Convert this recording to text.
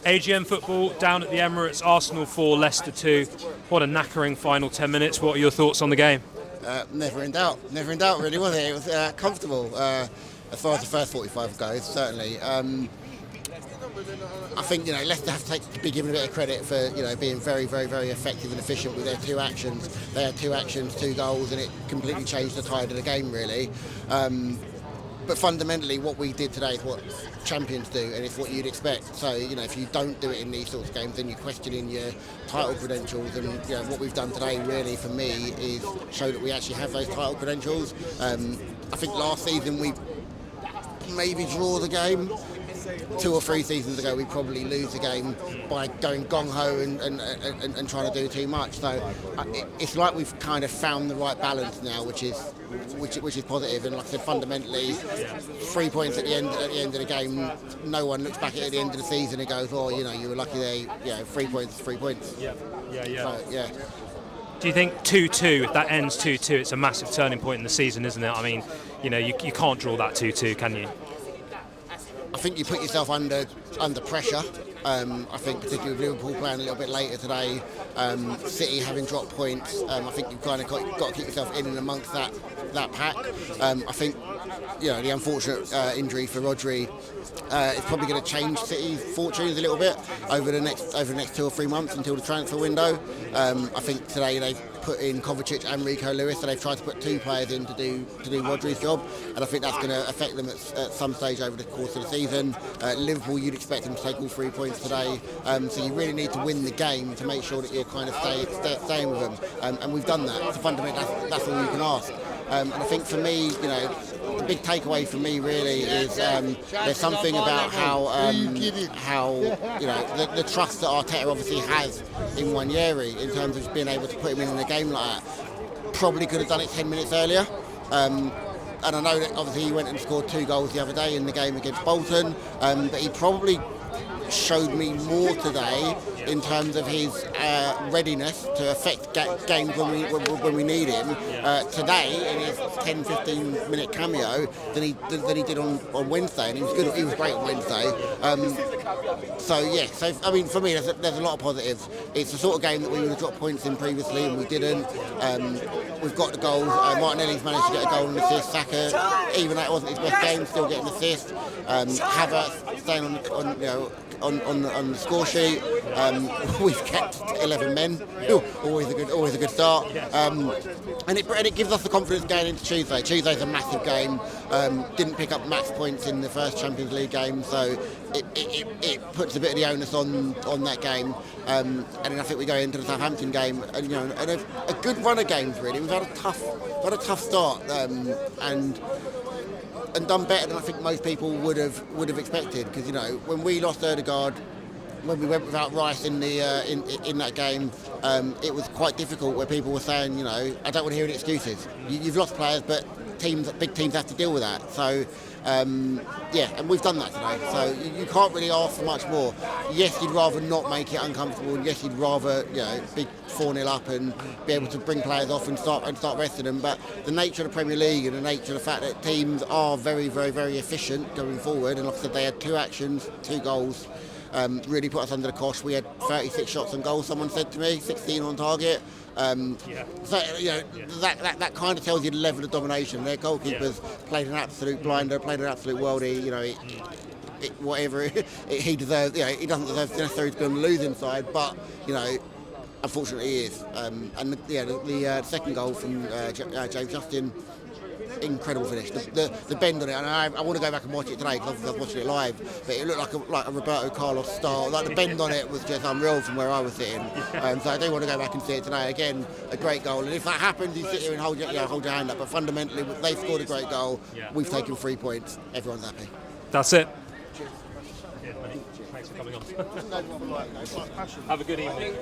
AGM football down at the Emirates, Arsenal 4, Leicester 2. What a knackering final 10 minutes. What are your thoughts on the game? Never in doubt really, was it? It was comfortable as far as the first 45 goes, certainly. I think Leicester have to be given a bit of credit for being very, very, very effective and efficient with their two actions. They had two actions, 2 goals, and it completely changed the tide of the game, really. But fundamentally, what we did today is what champions do, and it's what you'd expect. So, if you don't do it in these sorts of games, then you're questioning your title credentials. And what we've done today, really, for me, is show that we actually have those title credentials. I think last season we maybe draw the game. 2 or 3 seasons ago, we probably lose the game by going gung-ho and trying to do too much. So it's like we've kind of found the right balance now, which is positive. And like I said, fundamentally, 3 points at the end of the game. No one looks back at it at the end of the season and goes, "Oh, you were lucky there." 3 points, 3 points. Yeah. So, yeah. Do you think 2-2, if that ends 2-2, it's a massive turning point in the season, isn't it? I mean, you can't draw that 2-2, can you? I think you put yourself under pressure. I think particularly with Liverpool playing a little bit later today, City having dropped points, I think you've kind of got to keep yourself in and amongst that pack. I think the unfortunate injury for Rodri is probably going to change City's fortunes a little bit over the next 2 or 3 months until the transfer window. I think today they've put in Kovacic and Rico Lewis, so they've tried to put 2 players in to do Rodri's job, and I think that's going to affect them at some stage over the course of the season. Liverpool, you'd expect them to take all 3 points today, so you really need to win the game to make sure that you're kind of staying with them, and we've done that. So fundamentally, that's all you can ask. And I think for me, the big takeaway for me really is there's something about how the trust that Arteta obviously has in Wanyeri in terms of being able to put him in a game like that. Probably could have done it 10 minutes earlier. And I know that obviously he went and scored 2 goals the other day in the game against Bolton, but he probably showed me more today in terms of his readiness to affect games when we need him today in his 10-15 minute cameo than he did on Wednesday, and he was good. He was great on Wednesday. So I mean, for me, there's a lot of positives. It's the sort of game that we would have dropped points in previously, and we didn't. We've got the goals. Martinelli's managed to get a goal and assist. Saka, even though it wasn't his best game, still getting an assist. Havertz staying on the score sheet. We've kept 11 men. Always a good start. And it gives us the confidence going into Tuesday. Tuesday's a massive game. Didn't pick up max points in the first Champions League game, so it puts a bit of the onus on that game. And then I think we go into the Southampton game and a good run of games really. We've had a tough start and done better than I think most people would have expected, because when we lost Ødegaard, when we went without Rice in that game, it was quite difficult, where people were saying, I don't want to hear any excuses. You've lost players, but big teams have to deal with that. So and we've done that today. So you can't really ask for much more. Yes, you'd rather not make it uncomfortable, and yes, you'd rather be 4-0 up and be able to bring players off and start resting them. But the nature of the Premier League and the nature of the fact that teams are very, very, very efficient going forward, and like I said, they had 2 actions, 2 goals. Really put us under the cosh. We had 36 shots on goal, someone said to me, 16 on target. So that kind of tells you the level of domination. Their goalkeepers played an absolute blinder, played an absolute worldie. He deserves. He doesn't deserve necessarily to be on the losing side, but unfortunately he is. And the second goal from James Justin. Incredible finish. The bend on it, and I want to go back and watch it today because I was watching it live, but it looked like a Roberto Carlos style. Like the bend on it was just unreal from where I was sitting. So I do want to go back and see it today. Again, a great goal, and if that happens, you sit here and hold your hand up. But fundamentally, they've scored a great goal. We've taken 3 points. Everyone's happy. That's it. Thanks for coming on. Have a good evening.